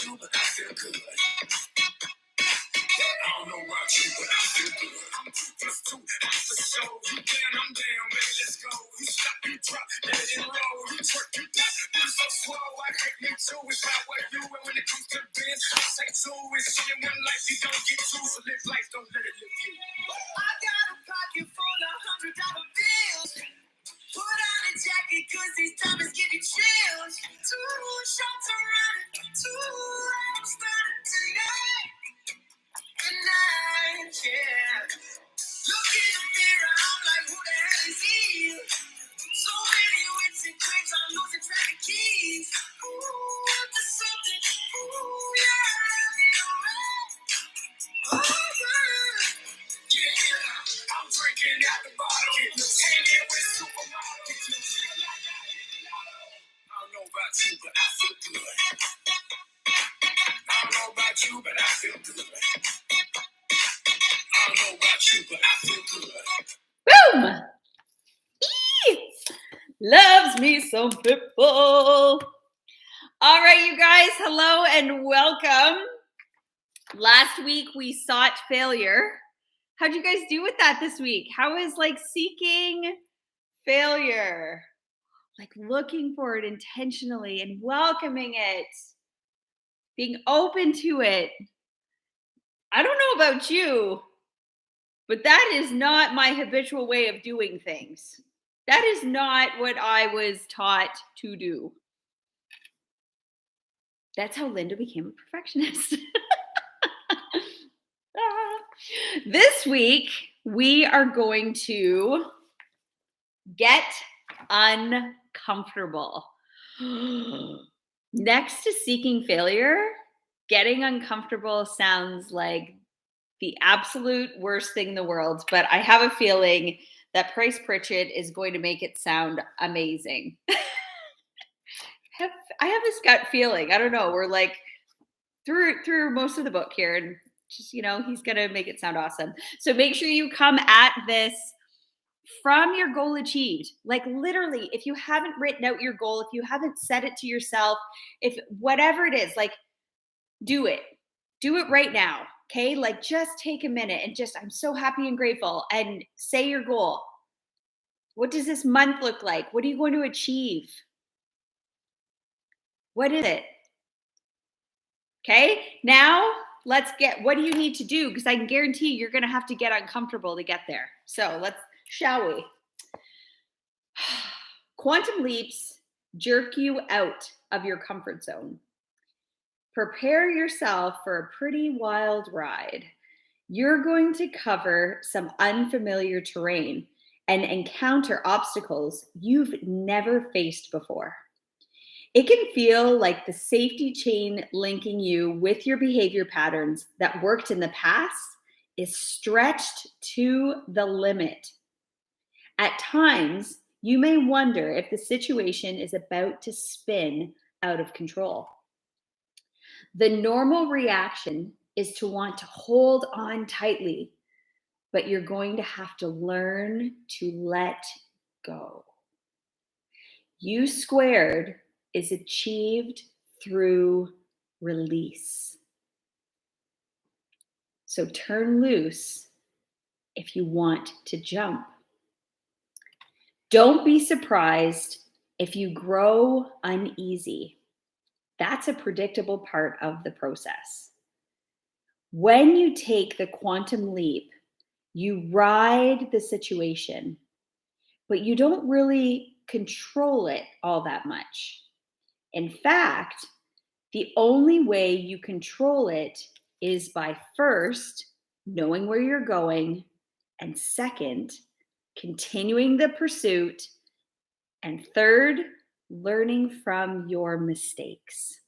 you, but I feel good. I don't know about you, but I feel good. I'm 2 + 2, that's for sure. You down, I'm down, baby, let's go. You stop, you drop, let it roll. You twerk, you pop, you so slow. I hate me too, it's how I do it. When it comes to biz, I say two. It's only one life, you don't get two. So live life, don't let it live you. I got a pocket full of $100 bills. Put on a jacket, cause these diamonds give you chills. 2 shots are running, 2 lights starting tonight. Tonight, yeah. Look in the mirror, I'm like, who the hell is he? So many whips and cribs, I'm losing track of keys. Ooh, up to something. Ooh, yeah, let me know. Yeah, I'm drinking out the bottle. Hanging with supermodels. I don't know about you, but I feel good. I don't know about you, but I feel good. I don't know about you, but I feel good. Boom! Eee! Loves me some people. All right, you guys, hello and welcome. Last week we sought failure. How'd you guys do with that this week? How is seeking failure? Like looking for it intentionally and welcoming it, being open to it. I don't know about you, but that is not my habitual way of doing things. That is not what I was taught to do. That's how Linda became a perfectionist. This week, we are going to get uncomfortable. Next to seeking failure, getting uncomfortable sounds like the absolute worst thing in the world, but I have a feeling that Price Pritchett is going to make it sound amazing. I have this gut feeling. I don't know. We're like through most of the book here, and just he's gonna make it sound awesome. So make sure you come at this from your goal achieved. Like literally, if you haven't written out your goal, if you haven't said it to yourself, if whatever it is, do it. Do it right now. Okay. Just take a minute and I'm so happy and grateful, and say your goal. What does this month look like? What are you going to achieve? What is it? Okay. Now let's get, what do you need to do? Because I can guarantee you're going to have to get uncomfortable to get there. So shall we? Quantum leaps jerk you out of your comfort zone. Prepare yourself for a pretty wild ride. You're going to cover some unfamiliar terrain and encounter obstacles you've never faced before. It can feel like the safety chain linking you with your behavior patterns that worked in the past is stretched to the limit. At times, you may wonder if the situation is about to spin out of control. The normal reaction is to want to hold on tightly, but you're going to have to learn to let go. U² is achieved through release. So turn loose if you want to jump. Don't be surprised if you grow uneasy. That's a predictable part of the process. When you take the quantum leap, you ride the situation, but you don't really control it all that much. In fact, the only way you control it is by first knowing where you're going, and second, continuing the pursuit, and third, learning from your mistakes.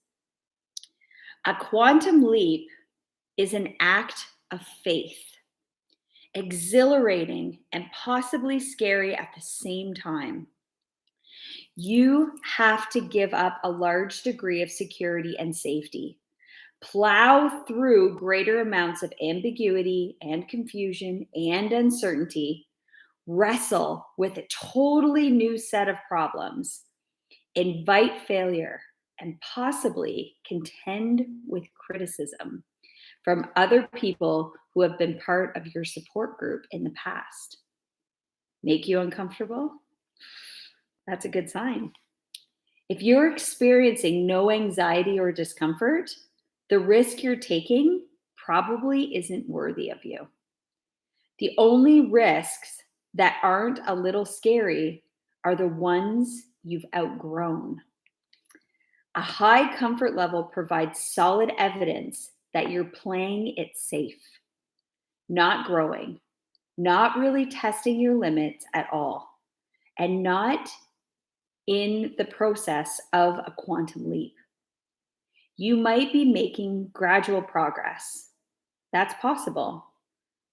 A quantum leap is an act of faith, exhilarating and possibly scary at the same time. You have to give up a large degree of security and safety, plow through greater amounts of ambiguity and confusion and uncertainty, wrestle with a totally new set of problems, invite failure, and possibly contend with criticism from other people who have been part of your support group in the past. Make you uncomfortable? That's a good sign. If you're experiencing no anxiety or discomfort, the risk you're taking probably isn't worthy of you. The only risks that aren't a little scary are the ones you've outgrown. A high comfort level provides solid evidence that you're playing it safe, not growing, not really testing your limits at all, and not in the process of a quantum leap. You might be making gradual progress. That's possible,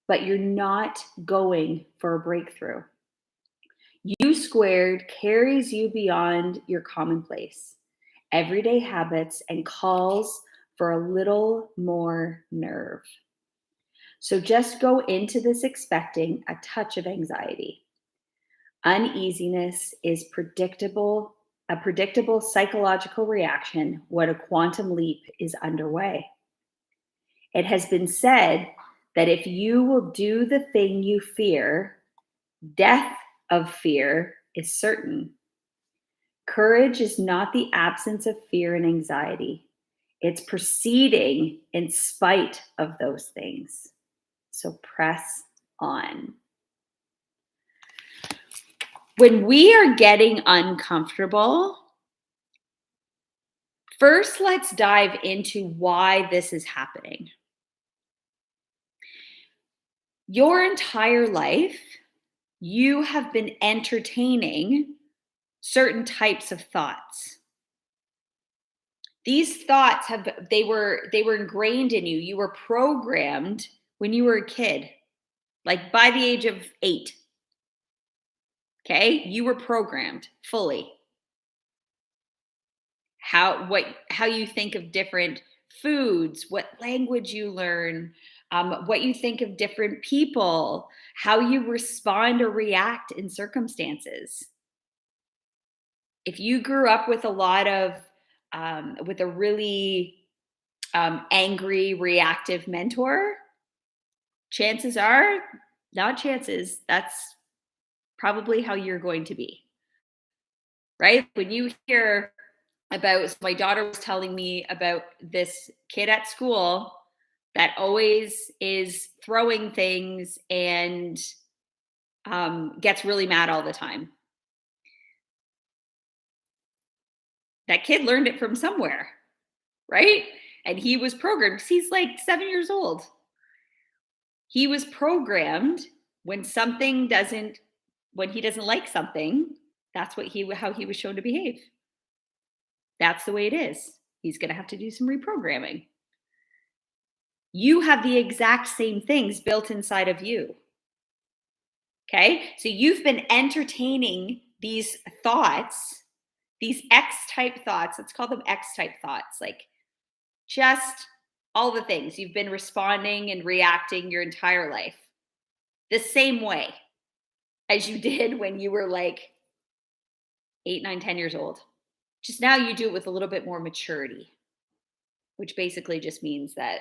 but you're not going for a breakthrough. U squared carries you beyond your commonplace, everyday habits, and calls for a little more nerve. So just go into this expecting a touch of anxiety. Uneasiness is a predictable psychological reaction when a quantum leap is underway. It has been said that if you will do the thing you fear, death of fear is certain. Courage is not the absence of fear and anxiety. It's proceeding in spite of those things. So press on. When we are getting uncomfortable, first let's dive into why this is happening. Your entire life, you have been entertaining certain types of thoughts. These thoughts they were ingrained in you. You were programmed when you were a kid, like by the age of 8. Okay? You were programmed fully. How you think of different foods, what language you learn, what you think of different people, how you respond or react in circumstances. If you grew up with a lot of, with a really angry, reactive mentor, chances are, not chances, that's probably how you're going to be. Right? When you hear about, my daughter was telling me about this kid at school that always is throwing things and gets really mad all the time. That kid learned it from somewhere, right? And he was programmed because he's like 7 years old. He was programmed when he doesn't like something, that's how he was shown to behave. That's the way it is. He's going to have to do some reprogramming. You have the exact same things built inside of you. Okay? So you've been entertaining these thoughts, these X-type thoughts. Let's call them X-type thoughts. Like just all the things. You've been responding and reacting your entire life the same way as you did when you were like 8, 9, 10 years old. Just now you do it with a little bit more maturity, which basically just means that,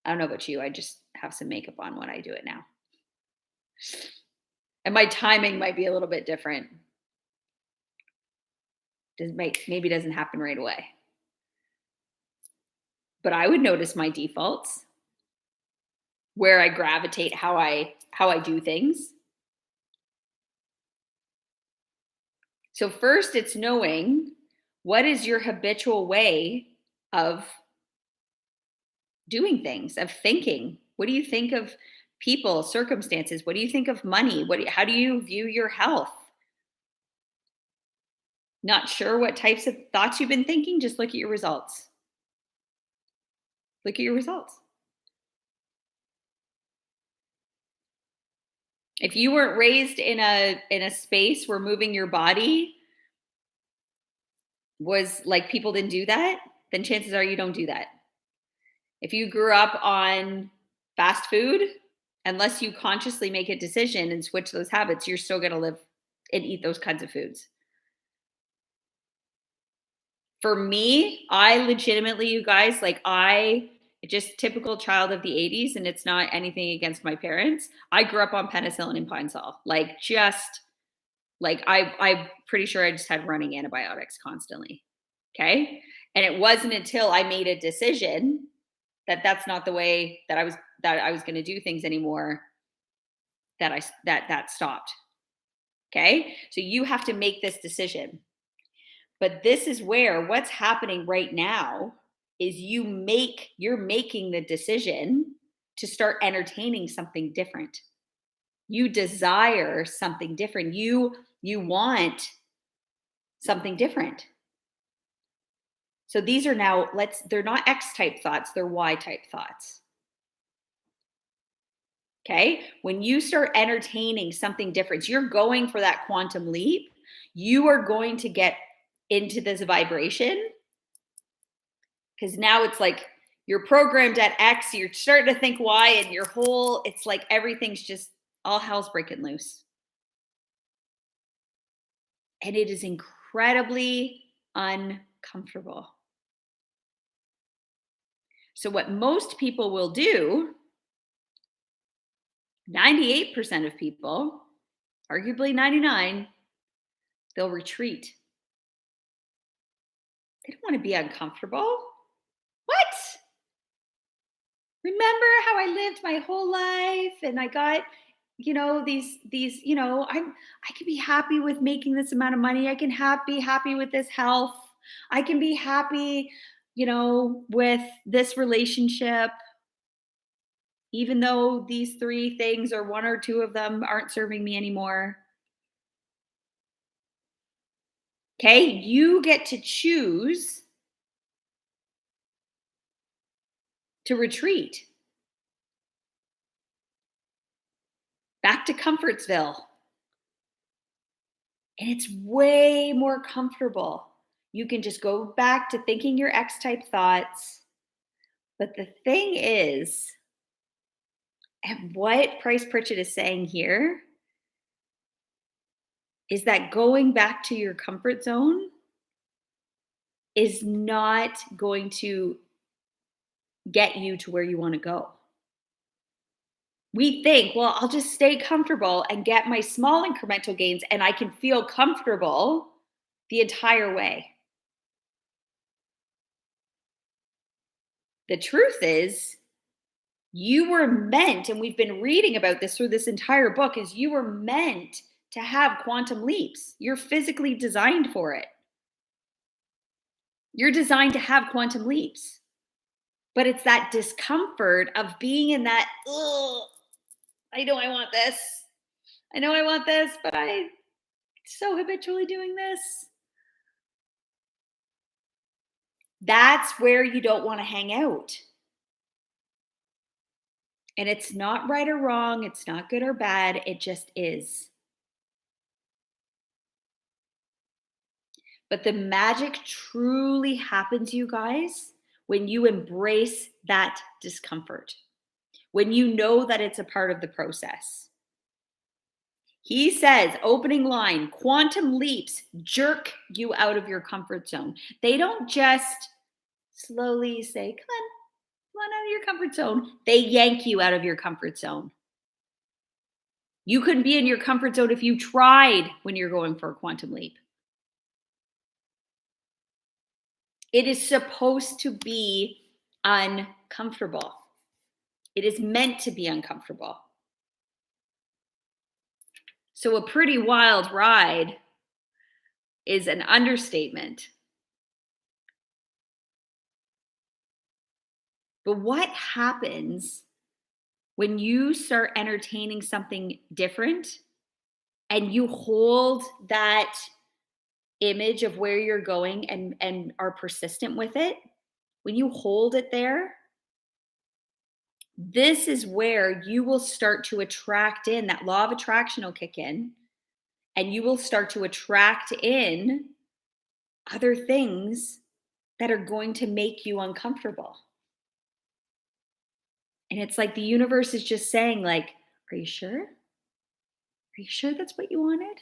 I don't know about you, I just have some makeup on when I do it now. And my timing might be a little bit different. Maybe doesn't happen right away. But I would notice my defaults, where I gravitate, how I do things. So first it's knowing what is your habitual way of doing things, of thinking. What do you think of people, circumstances? What do you think of money? How do you view your health? Not sure what types of thoughts you've been thinking? Just look at your results. Look at your results. If you weren't raised in a space where moving your body was like people didn't do that, then chances are you don't do that. If you grew up on fast food, unless you consciously make a decision and switch those habits, you're still going to live and eat those kinds of foods. For me, I legitimately, you guys, like I just typical child of the 80s, and it's not anything against my parents. I grew up on penicillin and Pine Sol. I'm pretty sure I just had running antibiotics constantly. Okay? And it wasn't until I made a decision that that's not the way that I was going to do things anymore that stopped. Okay? So you have to make this decision. But this is where what's happening right now is you're making the decision to start entertaining something different. You desire something different. You want something different. So these are now they're not X type thoughts, they're Y type thoughts. Okay? When you start entertaining something different, you're going for that quantum leap, you are going to get into this vibration because now it's like you're programmed at X, you're starting to think Y, and it's like everything's just all hell's breaking loose. And it is incredibly uncomfortable. So, what most people will do, 98% of people, arguably 99, they'll retreat. They don't want to be uncomfortable. What? Remember how I lived my whole life and I got, I can be happy with making this amount of money. I can be happy with this health. I can be happy, with this relationship, even though these three things or one or two of them aren't serving me anymore. Okay, you get to choose to retreat back to Comfortsville. And it's way more comfortable. You can just go back to thinking your X type thoughts. But the thing is, and what Price Pritchett is saying here is that going back to your comfort zone is not going to get you to where you want to go. We think, well, I'll just stay comfortable and get my small incremental gains, and I can feel comfortable the entire way. The truth is, you were meant, and we've been reading about this through this entire book, is you were meant to have quantum leaps. You're physically designed for it. You're designed to have quantum leaps. But it's that discomfort of being in that, oh, I know I want this. I know I want this, but I'm so habitually doing this. That's where you don't want to hang out. And it's not right or wrong. It's not good or bad. It just is. But the magic truly happens, you guys, when you embrace that discomfort, when you know that it's a part of the process. He says, opening line, quantum leaps jerk you out of your comfort zone. They don't just slowly say, come on out of your comfort zone. They yank you out of your comfort zone. You couldn't be in your comfort zone if you tried when you're going for a quantum leap. It is supposed to be uncomfortable. It is meant to be uncomfortable. So a pretty wild ride is an understatement. But what happens when you start entertaining something different and you hold that image of where you're going and are persistent with it? When you hold it there, this is where you will start to attract in, that law of attraction will kick in, and you will start to attract in other things that are going to make you uncomfortable. And it's like the universe is just saying, like, are you sure? Are you sure that's what you wanted?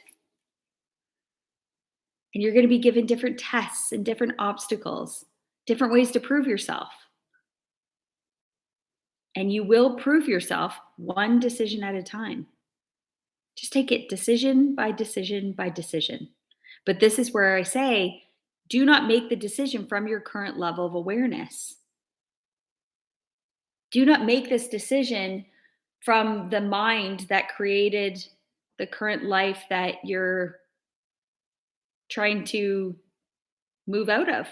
And you're going to be given different tests and different obstacles, different ways to prove yourself. And you will prove yourself one decision at a time. Just take it decision by decision by decision. But this is where I say, do not make the decision from your current level of awareness. Do not make this decision from the mind that created the current life that you're trying to move out of,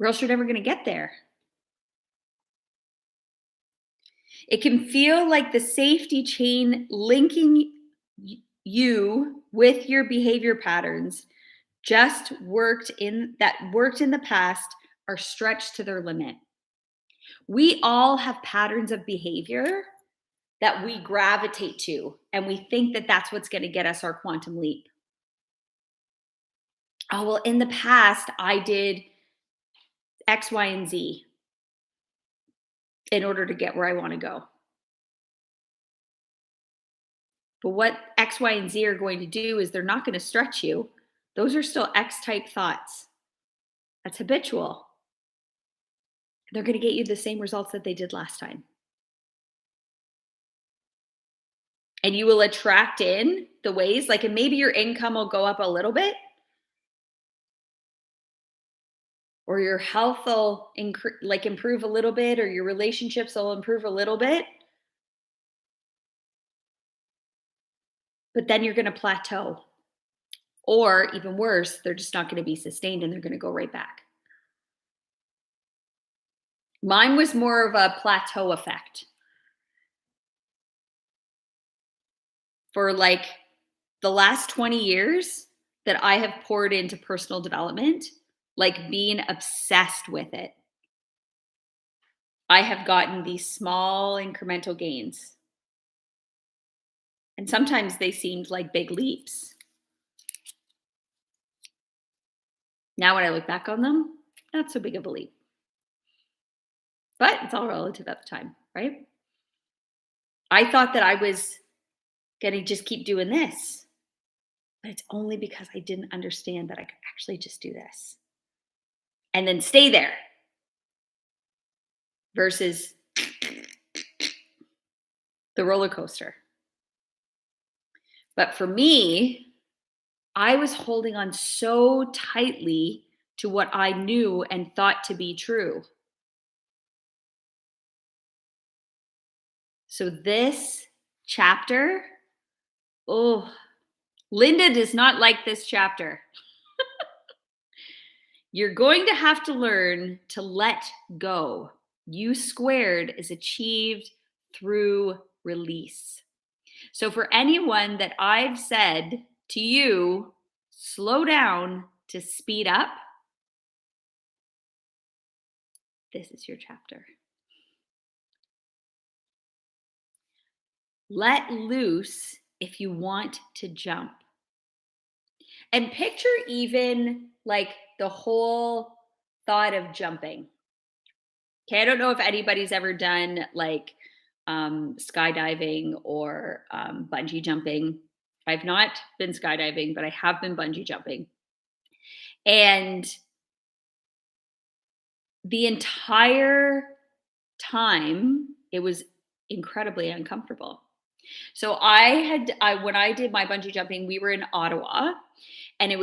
or else you're never going to get there. It can feel like the safety chain linking you with your behavior patterns just worked in the past are stretched to their limit. We all have patterns of behavior that we gravitate to, and we think that that's what's going to get us our quantum leap. Oh, well, in the past, I did X, Y, and Z in order to get where I want to go. But what X, Y, and Z are going to do is they're not going to stretch you. Those are still X type thoughts. That's habitual. They're going to get you the same results that they did last time. And you will attract in the ways, like, and maybe your income will go up a little bit, or your health will improve a little bit, or your relationships will improve a little bit. But then you're going to plateau. Or even worse, they're just not going to be sustained and they're going to go right back. Mine was more of a plateau effect. For like the last 20 years that I have poured into personal development, like being obsessed with it, I have gotten these small incremental gains. And sometimes they seemed like big leaps. Now when I look back on them, not so big of a leap. But it's all relative at the time, right? I thought that I was going to just keep doing this. But it's only because I didn't understand that I could actually just do this and then stay there versus the roller coaster. But for me, I was holding on so tightly to what I knew and thought to be true. So this chapter, Linda does not like this chapter. You're going to have to learn to let go. U² is achieved through release. So for anyone that I've said to you, slow down to speed up, this is your chapter. Let loose if you want to jump. And picture even like the whole thought of jumping. Okay, I don't know if anybody's ever done like skydiving or bungee jumping. I've not been skydiving, but I have been bungee jumping. And the entire time, it was incredibly uncomfortable. So when I did my bungee jumping, we were in Ottawa, and you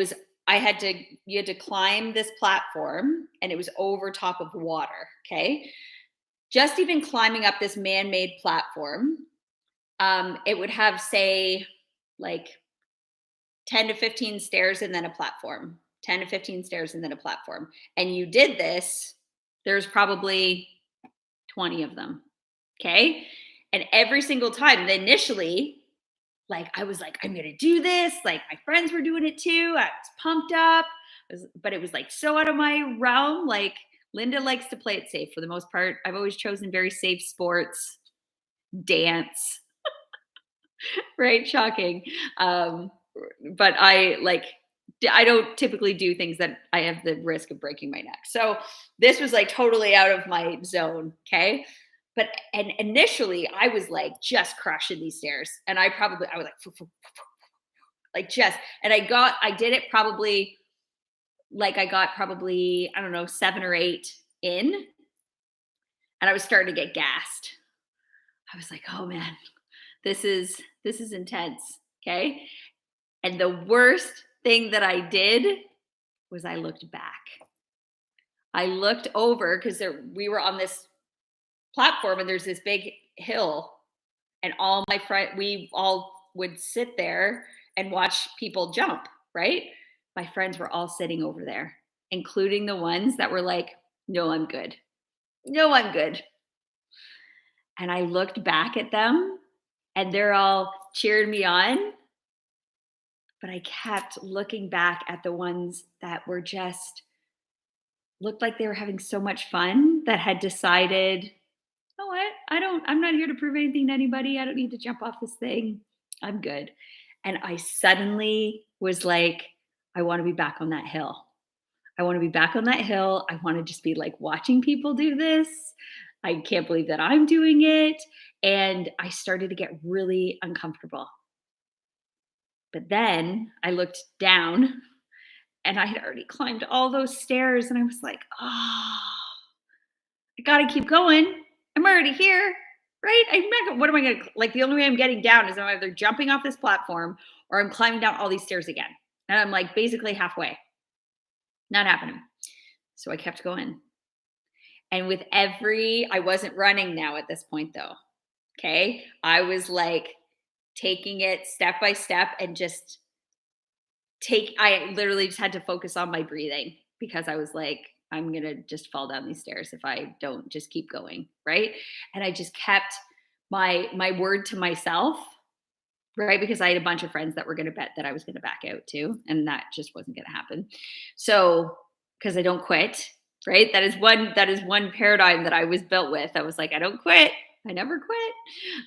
had to climb this platform, and it was over top of water. Okay. Just even climbing up this man-made platform, it would have, say, like 10 to 15 stairs and then a platform, 10 to 15 stairs and then a platform. And you did this, there's probably 20 of them. Okay. And every single time, initially, like I was like, I'm going to do this. Like my friends were doing it too. I was pumped up, but it was like so out of my realm. Like Linda likes to play it safe for the most part. I've always chosen very safe sports, dance, right? Shocking. But I don't typically do things that I have the risk of breaking my neck. So this was like totally out of my zone. Okay. And initially I was like just crushing these stairs, and I was like, Like just, and I did it probably, like I got probably, I don't know, 7 or 8 in, and I was starting to get gassed. I was like, oh man, this is intense. Okay. And the worst thing that I did was I looked back. I looked over because we were on this platform and there's this big hill, and all my friends, we all would sit there and watch people jump, right? My friends were all sitting over there, including the ones that were like, no, I'm good. No, I'm good. And I looked back at them and they're all cheered me on. But I kept looking back at the ones that were just looked like they were having so much fun, that had decided, you know what? I'm not here to prove anything to anybody. I don't need to jump off this thing. I'm good. And I suddenly was like, I want to be back on that hill. I want to be back on that hill. I want to just be like watching people do this. I can't believe that I'm doing it. And I started to get really uncomfortable. But then I looked down and I had already climbed all those stairs and I was like, oh, I got to keep going. I'm already here, right? I'm not gonna, what am I going to, like, the only way I'm getting down is I'm either jumping off this platform or I'm climbing down all these stairs again. And I'm like basically halfway. Not happening. So I kept going. And with I wasn't running now at this point though. Okay. I was like taking it step by step and just I literally just had to focus on my breathing because I was like, I'm going to just fall down these stairs if I don't just keep going. Right. And I just kept my word to myself. Right. Because I had a bunch of friends that were going to bet that I was going to back out too. And that just wasn't going to happen. So, because I don't quit. Right. That is one paradigm that I was built with. I was like, I don't quit. I never quit.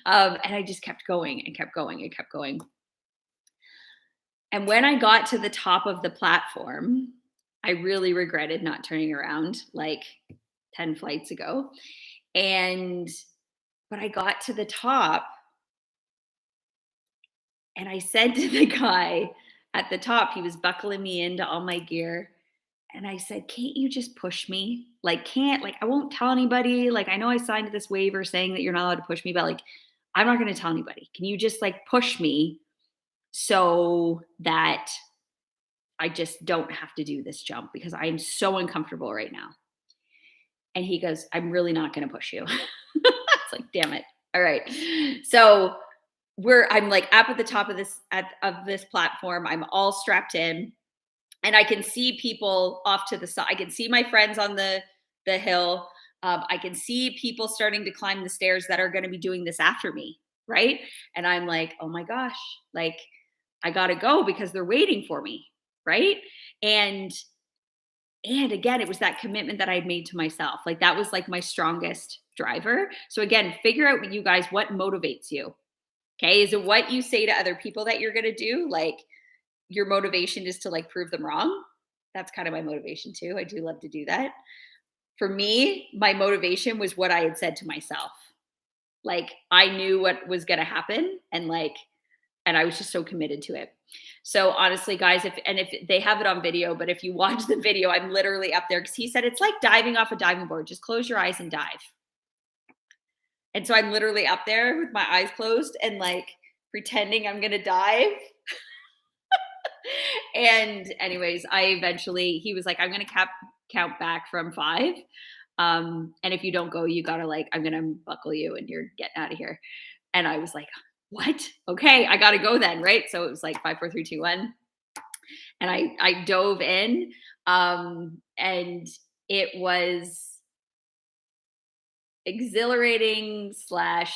And I just kept going and kept going and kept going. And when I got to the top of the platform, I really regretted not turning around like 10 flights ago. And, but I got to the top and I said to the guy at the top, he was buckling me into all my gear. And I said, can't you just push me? Like, I won't tell anybody. Like, I know I signed this waiver saying that you're not allowed to push me, but like, I'm not going to tell anybody. Can you just like push me so that I just don't have to do this jump because I am so uncomfortable right now. And he goes, I'm really not going to push you. It's like, damn it. All right. So I'm like up at the top of this platform. I'm all strapped in and I can see people off to the side. I can see my friends on the hill. I can see people starting to climb the stairs that are going to be doing this after me. Right. And I'm like, oh my gosh, like I got to go because they're waiting for me. Right. And again, it was that commitment that I'd made to myself. Like that was like my strongest driver. So again, figure out you guys, what motivates you. Okay. Is it what you say to other people that you're going to do? Like your motivation is to like prove them wrong. That's kind of my motivation too. I do love to do that. For me, my motivation was what I had said to myself. Like I knew what was going to happen and I was just so committed to it. So honestly, guys, if they have it on video, but if you watch the video, I'm literally up there because he said it's like diving off a diving board. Just close your eyes and dive. And so I'm literally up there with my eyes closed and like pretending I'm gonna dive. And anyways, he was like, I'm gonna count back from 5. And if you don't go, you gotta like, I'm gonna buckle you and you're getting out of here. And I was like, what? Okay, I gotta go then, right? So it was like 5, 4, 3, 2, 1. And I dove in. And it was exhilarating / I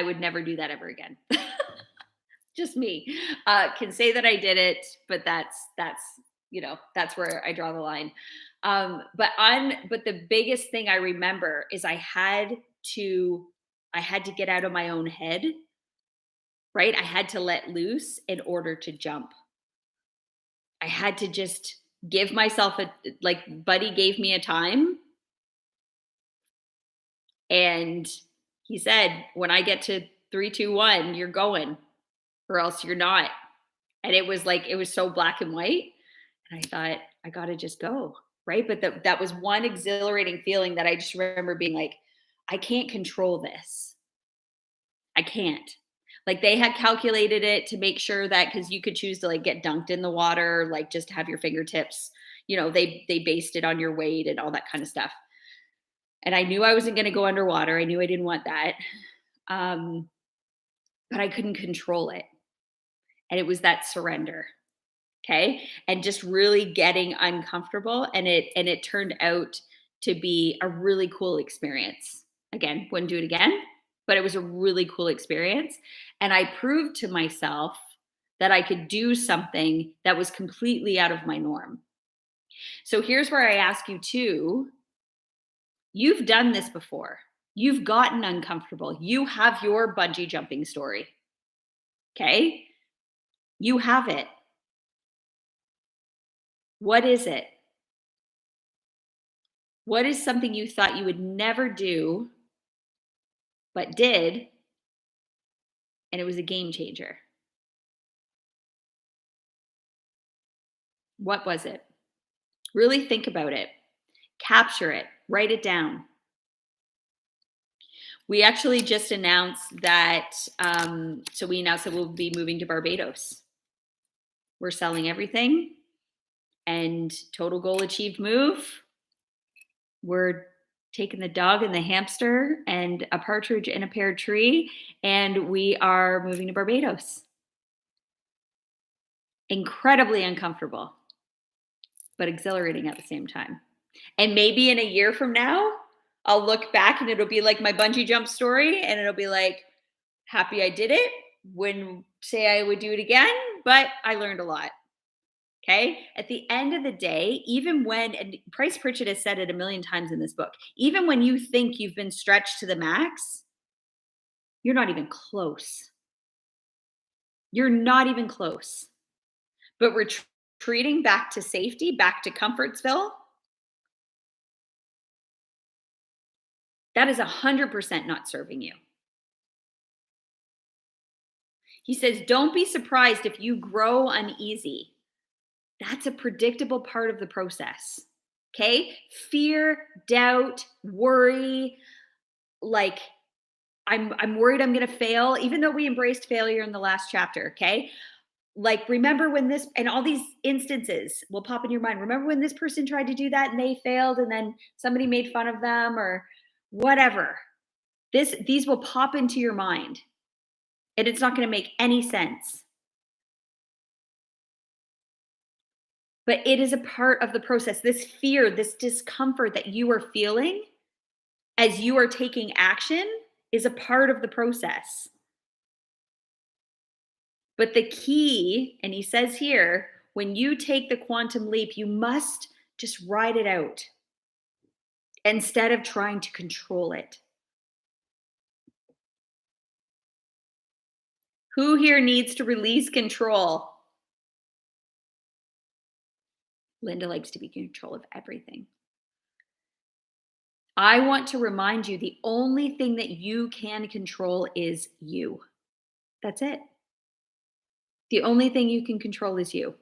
would never do that ever again. Just me. Can say that I did it, but that's where I draw the line. But the biggest thing I remember is I had to get out of my own head, right? I had to let loose in order to jump. I had to just give myself like Buddy gave me a time. And he said, when I get to 3, 2, 1, you're going. or else you're not. And it was like, it was so black and white. And I thought, I got to just go. Right. But that was one exhilarating feeling that I just remember being like, I can't control this. I can't. Like they had calculated it to make sure that, because you could choose to like get dunked in the water, like just have your fingertips, they based it on your weight and all that kind of stuff. And I knew I wasn't going to go underwater. I knew I didn't want that. Um, but I couldn't control it. And it was that surrender. Okay. And just really getting uncomfortable. And it turned out to be a really cool experience. Again, wouldn't do it again, but it was a really cool experience. And I proved to myself that I could do something that was completely out of my norm. So here's where I ask you too. You've done this before. You've gotten uncomfortable. You have your bungee jumping story. Okay. You have it. What is it? What is something you thought you would never do, but did, and it was a game changer? What was it? Really think about it. Capture it. Write it down. We actually just announced that, so we announced that we'll be moving to Barbados. We're selling everything, and total goal achieved move. We're taking the dog and the hamster and a partridge in a pear tree, and we are moving to Barbados. Incredibly uncomfortable, but exhilarating at the same time. And maybe in a year from now, I'll look back and it'll be like my bungee jump story, and it'll be like, happy I did it. Wouldn't say I would do it again, but I learned a lot. Okay. At the end of the day, even when, and Price Pritchett has said it a million times in this book, even when you think you've been stretched to the max, you're not even close. You're not even close. But retreating back to safety, back to Comfortsville, that is 100% not serving you. He says, don't be surprised if you grow uneasy. That's a predictable part of the process. Okay. Fear, doubt, worry, like I'm worried I'm going to fail, even though we embraced failure in the last chapter. Okay. Like, remember when this, and all these instances will pop in your mind. Remember when this person tried to do that and they failed, and then somebody made fun of them or whatever. These will pop into your mind, and it's not going to make any sense. But it is a part of the process. This fear, this discomfort that you are feeling as you are taking action is a part of the process. But the key, and he says here, when you take the quantum leap, you must just ride it out instead of trying to control it. Who here needs to release control? Linda likes to be in control of everything. I want to remind you, the only thing that you can control is you. That's it. The only thing you can control is you.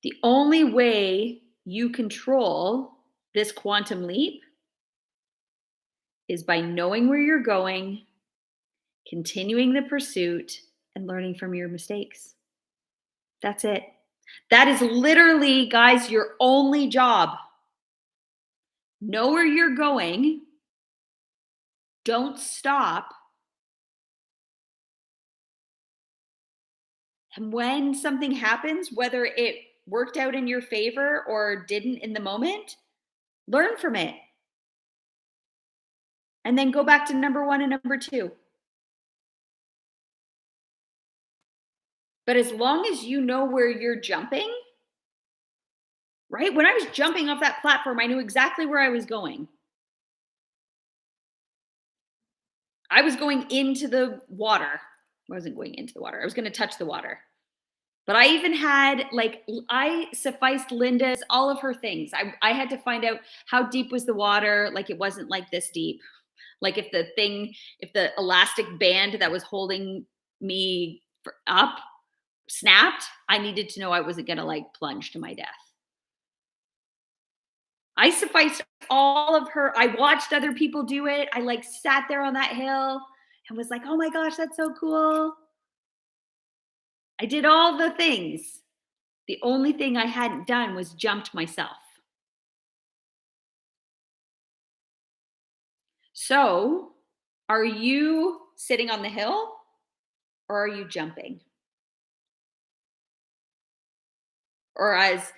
The only way you control this quantum leap is by knowing where you're going, continuing the pursuit, and learning from your mistakes. That's it. That is literally, guys, your only job. Know where you're going. Don't stop. And when something happens, whether it worked out in your favor or didn't in the moment, learn from it. And then go back to number one and number two. But as long as you know where you're jumping, right? When I was jumping off that platform, I knew exactly where I was going. I was going into the water. I wasn't going into the water. I was going to touch the water. But I even had, like, I sufficed Linda's, all of her things. I had to find out how deep was the water. Like, it wasn't like this deep. Like if the elastic band that was holding me up snapped, I needed to know I wasn't going to like plunge to my death. I sufficed all of her. I watched other people do it. I like sat there on that hill and was like, oh my gosh, that's so cool. I did all the things. The only thing I hadn't done was jumped myself. So, are you sitting on the hill or are you jumping? Or as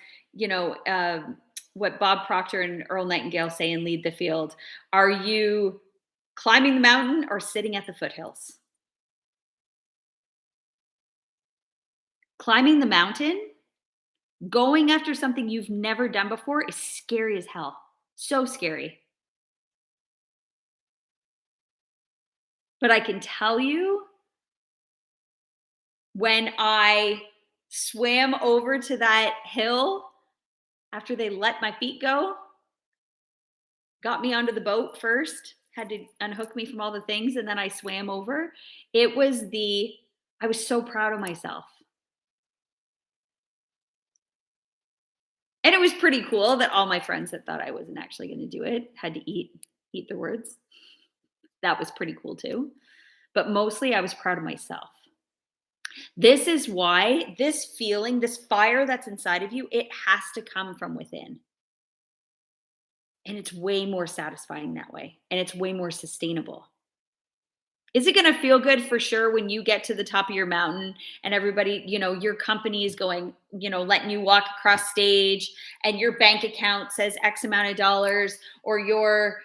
what Bob Proctor and Earl Nightingale say in Lead the Field, are you climbing the mountain or sitting at the foothills? Climbing the mountain, going after something you've never done before is scary as hell. So scary. But I can tell you, when I swam over to that hill after they let my feet go, got me onto the boat first, had to unhook me from all the things, and then I swam over. I was so proud of myself. And it was pretty cool that all my friends that thought I wasn't actually going to do it had to eat their words. That was pretty cool too. But mostly I was proud of myself. This is why this feeling, this fire that's inside of you, it has to come from within. And it's way more satisfying that way. And it's way more sustainable. Is it going to feel good? For sure, when you get to the top of your mountain and everybody, your company is going, letting you walk across stage and your bank account says X amount of dollars, or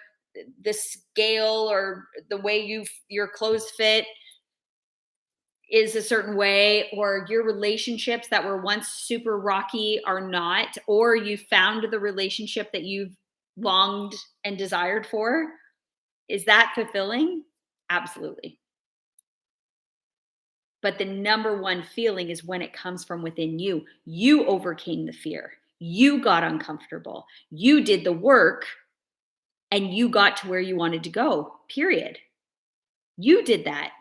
the scale or the way your clothes fit is a certain way, or your relationships that were once super rocky are not, or you found the relationship that you've longed and desired for. Is that fulfilling? Absolutely. But the number one feeling is when it comes from within you. You overcame the fear. You got uncomfortable. You did the work and you got to where you wanted to go, period. You did that.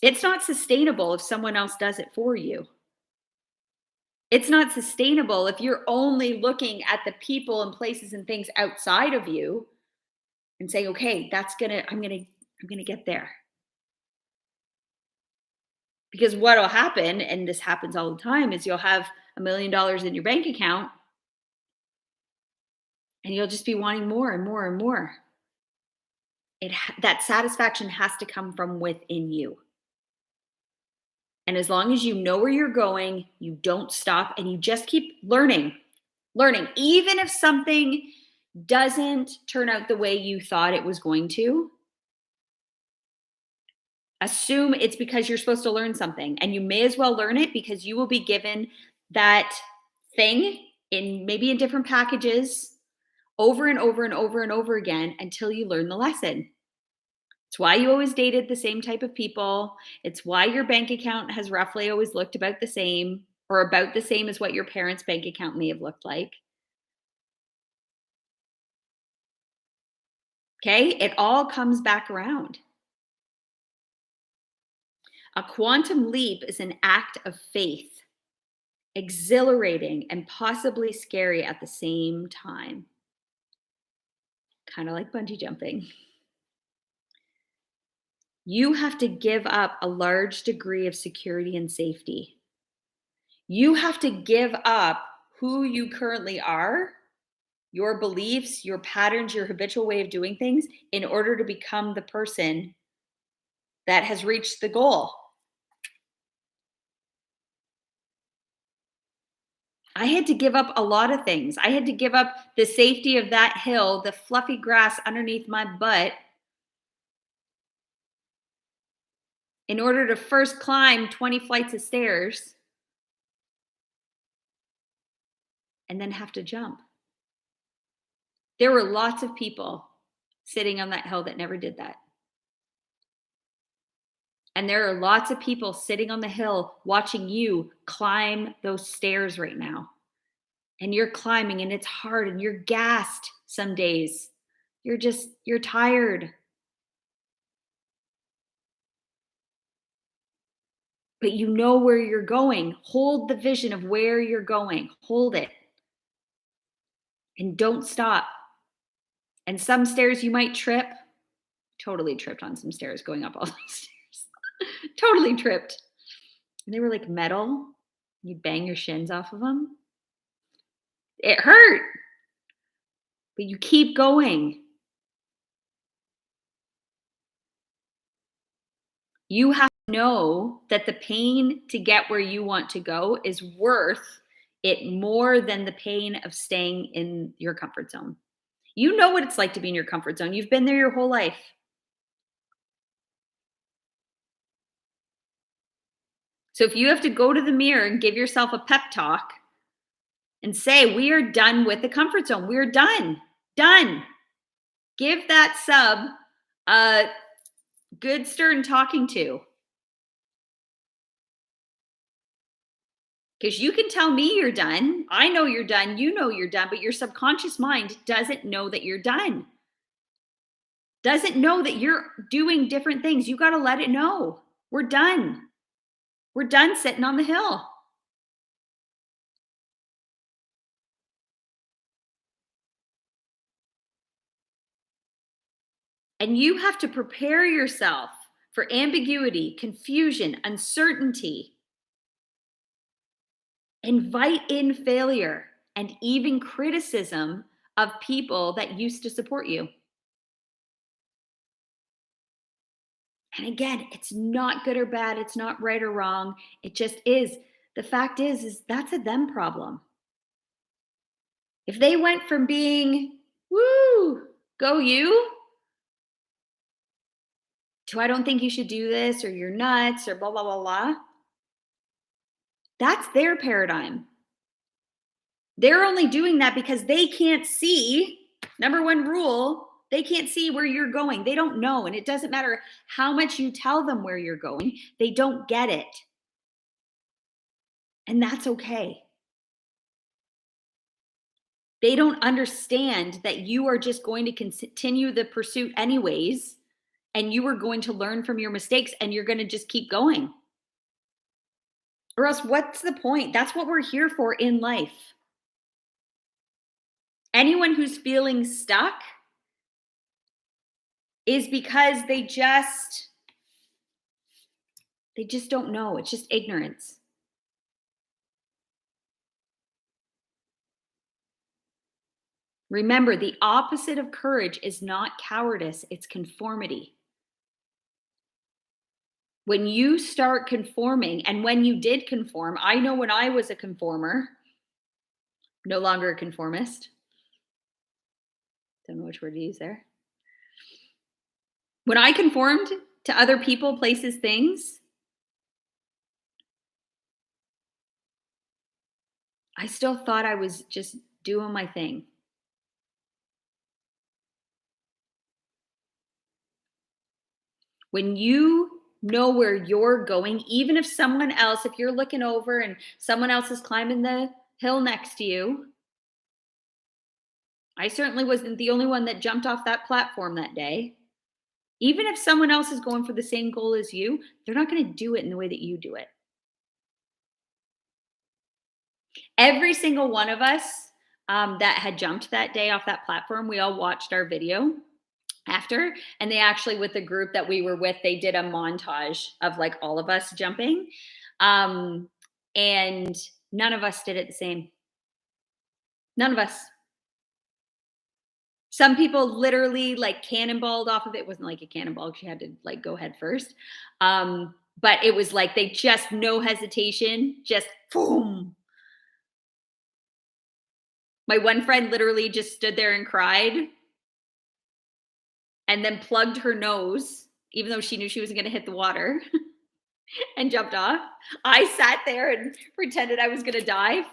It's not sustainable if someone else does it for you. It's not sustainable if you're only looking at the people and places and things outside of you and saying, okay, I'm going to get there. Because what'll happen, and this happens all the time, is you'll have $1 million in your bank account and you'll just be wanting more and more and more. That satisfaction has to come from within you. And as long as you know where you're going, you don't stop and you just keep learning. Even if something doesn't turn out the way you thought it was going to, assume it's because you're supposed to learn something, and you may as well learn it because you will be given that thing maybe in different packages over and over and over and over again until you learn the lesson. It's why you always dated the same type of people. It's why your bank account has roughly always looked about the same, or about the same as what your parents' bank account may have looked like. Okay? It all comes back around. A quantum leap is an act of faith, exhilarating and possibly scary at the same time. Kind of like bungee jumping. You have to give up a large degree of security and safety. You have to give up who you currently are, your beliefs, your patterns, your habitual way of doing things, in order to become the person that has reached the goal. I had to give up a lot of things. I had to give up the safety of that hill, the fluffy grass underneath my butt, in order to first climb 20 flights of stairs and then have to jump. There were lots of people sitting on that hill that never did that. And there are lots of people sitting on the hill watching you climb those stairs right now. And you're climbing and it's hard and you're gassed some days. You're tired, but you know where you're going. Hold the vision of where you're going. Hold it and don't stop. And some stairs you might trip. Totally tripped on some stairs going up all those stairs. Totally tripped. And they were like metal. You'd bang your shins off of them. It hurt, but you keep going. You have to know that the pain to get where you want to go is worth it more than the pain of staying in your comfort zone. You know what it's like to be in your comfort zone. You've been there your whole life. So if you have to go to the mirror and give yourself a pep talk and say, we are done with the comfort zone. We're done. Done. Give that sub a good stern talking to. Because you can tell me you're done. I know you're done. You know you're done, but your subconscious mind doesn't know that you're done. Doesn't know that you're doing different things. You got to let it know. We're done. We're done sitting on the hill. And you have to prepare yourself for ambiguity, confusion, uncertainty. Invite in failure and even criticism of people that used to support you. And again, it's not good or bad. It's not right or wrong. It just is. The fact is that's a them problem. If they went from being, woo, go you, to I don't think you should do this, or you're nuts, or blah, blah, blah, blah, that's their paradigm. They're only doing that because they can't see, number one rule, they can't see where you're going. They don't know. And it doesn't matter how much you tell them where you're going, they don't get it. And that's okay. They don't understand that you are just going to continue the pursuit anyways, and you are going to learn from your mistakes and you're going to just keep going. Or else, what's the point? That's what we're here for in life. Anyone who's feeling stuck is because they just don't know. It's just ignorance. Remember, the opposite of courage is not cowardice, it's conformity. When you start conforming, and when you did conform, I know when I was a conformer, no longer a conformist. Don't know which word to use there. When I conformed to other people, places, things, I still thought I was just doing my thing. When you know where you're going, even if someone else, if you're looking over and someone else is climbing the hill next to you, I certainly wasn't the only one that jumped off that platform that day. Even if someone else is going for the same goal as you, they're not going to do it in the way that you do it. Every single one of us that had jumped that day off that platform, we all watched our video after, and they actually, with the group that we were with, they did a montage of like all of us jumping, and none of us did it the same. None of us. Some people literally like cannonballed off of it. It wasn't like a cannonball, she had to like go head first, but it was like they just, no hesitation, just boom. My one friend literally just stood there and cried and then plugged her nose, even though she knew she was going to hit the water, and jumped off. I sat there and pretended I was going to dive.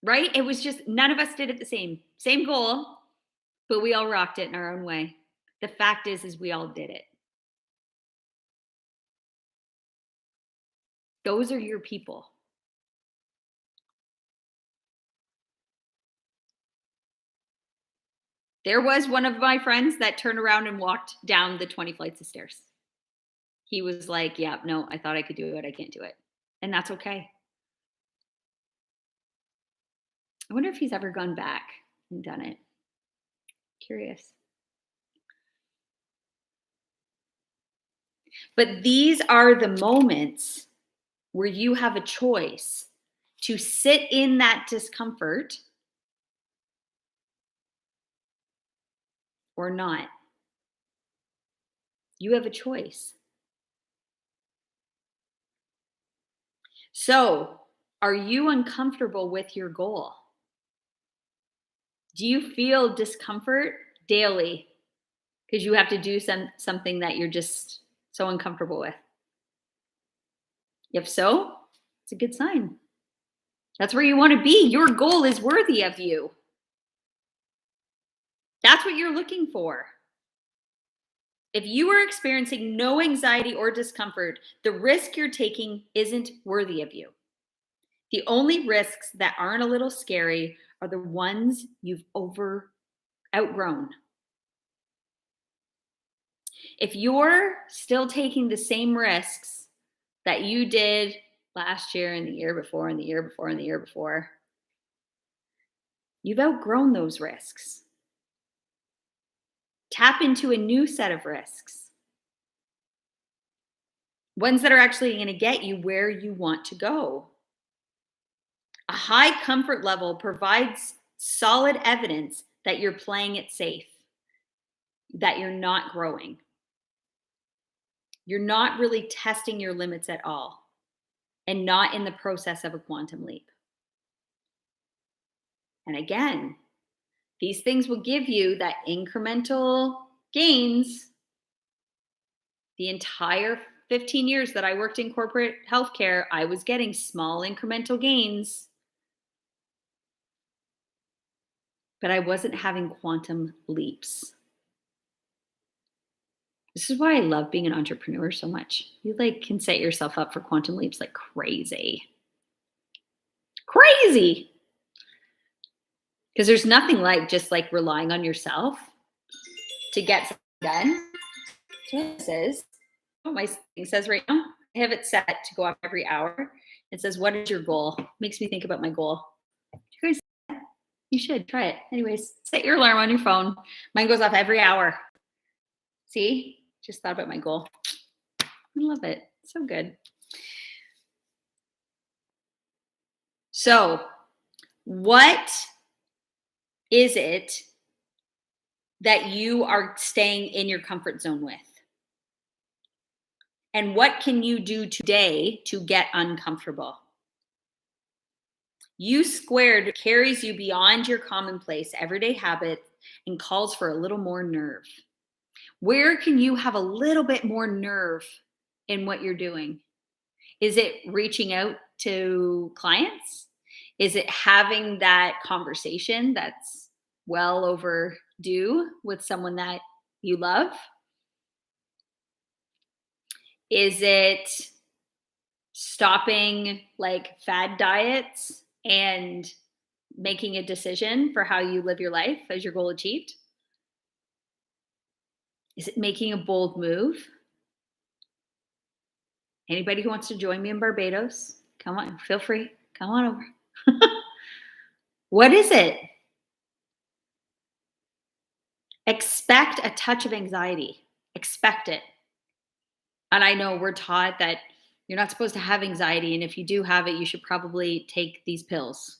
Right? It was just, none of us did it the same goal, but we all rocked it in our own way. The fact is we all did it. Those are your people. There was one of my friends that turned around and walked down the 20 flights of stairs. He was like, "Yeah, no, I thought I could do it. I can't do it." And that's okay. I wonder if he's ever gone back and done it. Curious. But these are the moments where you have a choice to sit in that discomfort or not. You have a choice. So, are you uncomfortable with your goal? Do you feel discomfort daily because you have to do something that you're just so uncomfortable with? If so, it's a good sign. That's where you want to be. Your goal is worthy of you. That's what you're looking for. If you are experiencing no anxiety or discomfort, the risk you're taking isn't worthy of you. The only risks that aren't a little scary are the ones you've outgrown. If you're still taking the same risks that you did last year and the year before and the year before and the year before, you've outgrown those risks. Tap into a new set of risks, ones that are actually going to get you where you want to go. A high comfort level provides solid evidence that you're playing it safe, that you're not growing. You're not really testing your limits at all, and not in the process of a quantum leap. And again, these things will give you that incremental gains. The entire 15 years that I worked in corporate healthcare, I was getting small incremental gains, but I wasn't having quantum leaps. This is why I love being an entrepreneur so much. You can set yourself up for quantum leaps like crazy. Crazy. Because there's nothing like just relying on yourself to get something done. This is what my thing says right now. I have it set to go up every hour. It says, "What is your goal?" Makes me think about my goal. You guys, you should try it. Anyways, set your alarm on your phone. Mine goes off every hour. See? Just thought about my goal. I love it. So good. So, what is it that you are staying in your comfort zone with? And what can you do today to get uncomfortable? U squared carries you beyond your commonplace everyday habit and calls for a little more nerve. Where can you have a little bit more nerve in what you're doing? Is it reaching out to clients? Is it having that conversation that's well overdue with someone that you love? Is it stopping fad diets and making a decision for how you live your life as your goal achieved? Is it making a bold move? Anybody who wants to join me in Barbados, come on, feel free. Come on over. What is it? Expect a touch of anxiety. Expect it. And I know we're taught that you're not supposed to have anxiety. And if you do have it, you should probably take these pills.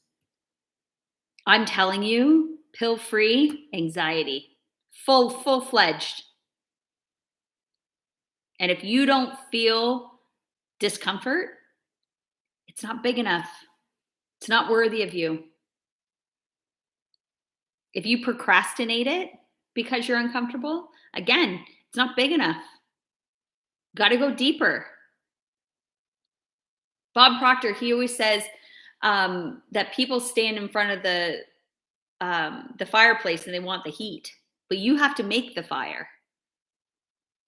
I'm telling you, pill-free anxiety, full-fledged. And if you don't feel discomfort, it's not big enough. It's not worthy of you. If you procrastinate it because you're uncomfortable, again, it's not big enough. Got to go deeper. Bob Proctor, he always says that people stand in front of the fireplace and they want the heat, but you have to make the fire.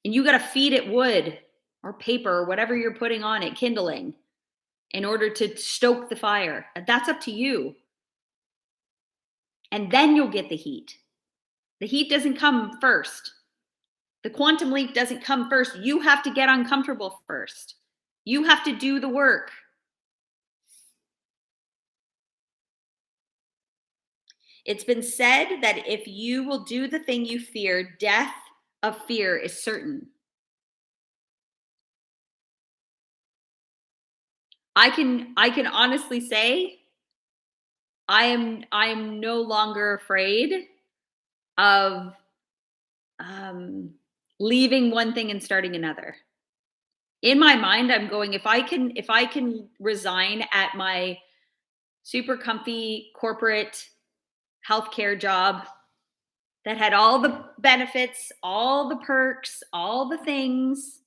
And you got to feed it wood or paper or whatever you're putting on it, kindling, in order to stoke the fire. That's up to you. And then you'll get the heat. The heat doesn't come first. The quantum leap doesn't come first. You have to get uncomfortable first. You have to do the work. It's been said that if you will do the thing you fear, death of fear is certain. I can honestly say I am no longer afraid of leaving one thing and starting another. In my mind, I'm going, if I can resign at my super comfy corporate healthcare job that had all the benefits, all the perks, all the things,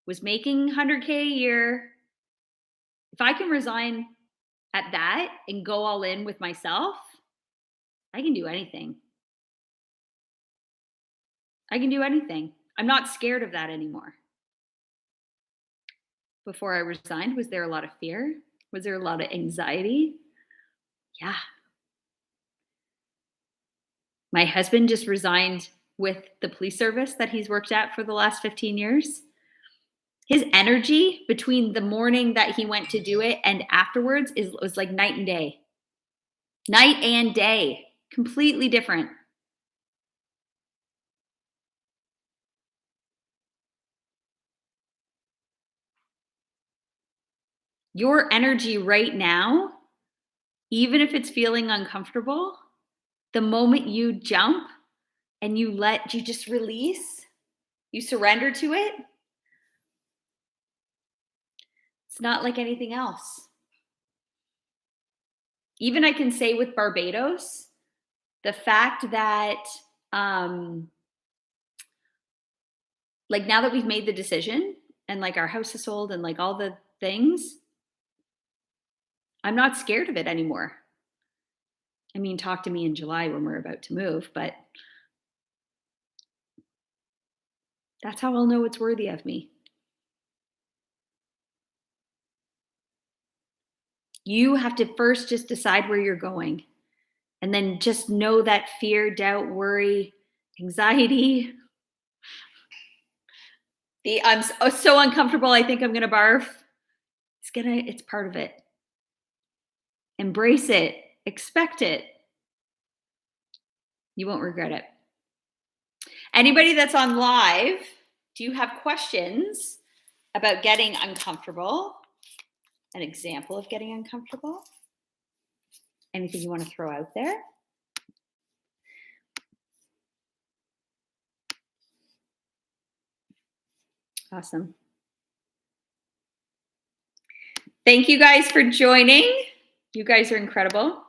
was making 100K a year. If I can resign at that and go all in with myself, I can do anything. I can do anything. I'm not scared of that anymore. Before I resigned, was there a lot of fear? Was there a lot of anxiety? Yeah. My husband just resigned with the police service that he's worked at for the last 15 years. His energy between the morning that he went to do it and afterwards was like night and day. Night and day. Completely different. Your energy right now, even if it's feeling uncomfortable, the moment you jump and you just release, you surrender to it, it's not like anything else. Even I can say with Barbados, the fact that, like now that we've made the decision and like our house is sold and like all the things, I'm not scared of it anymore. I mean, talk to me in July when we're about to move, but that's how I'll know it's worthy of me. You have to first just decide where you're going. And then just know that fear, doubt, worry, anxiety, I'm so uncomfortable, I think I'm going to barf. It's part of it. Embrace it. Expect it. You won't regret it. Anybody that's on live, do you have questions about getting uncomfortable? An example of getting uncomfortable? Anything you want to throw out there? Awesome. Thank you guys for joining. You guys are incredible.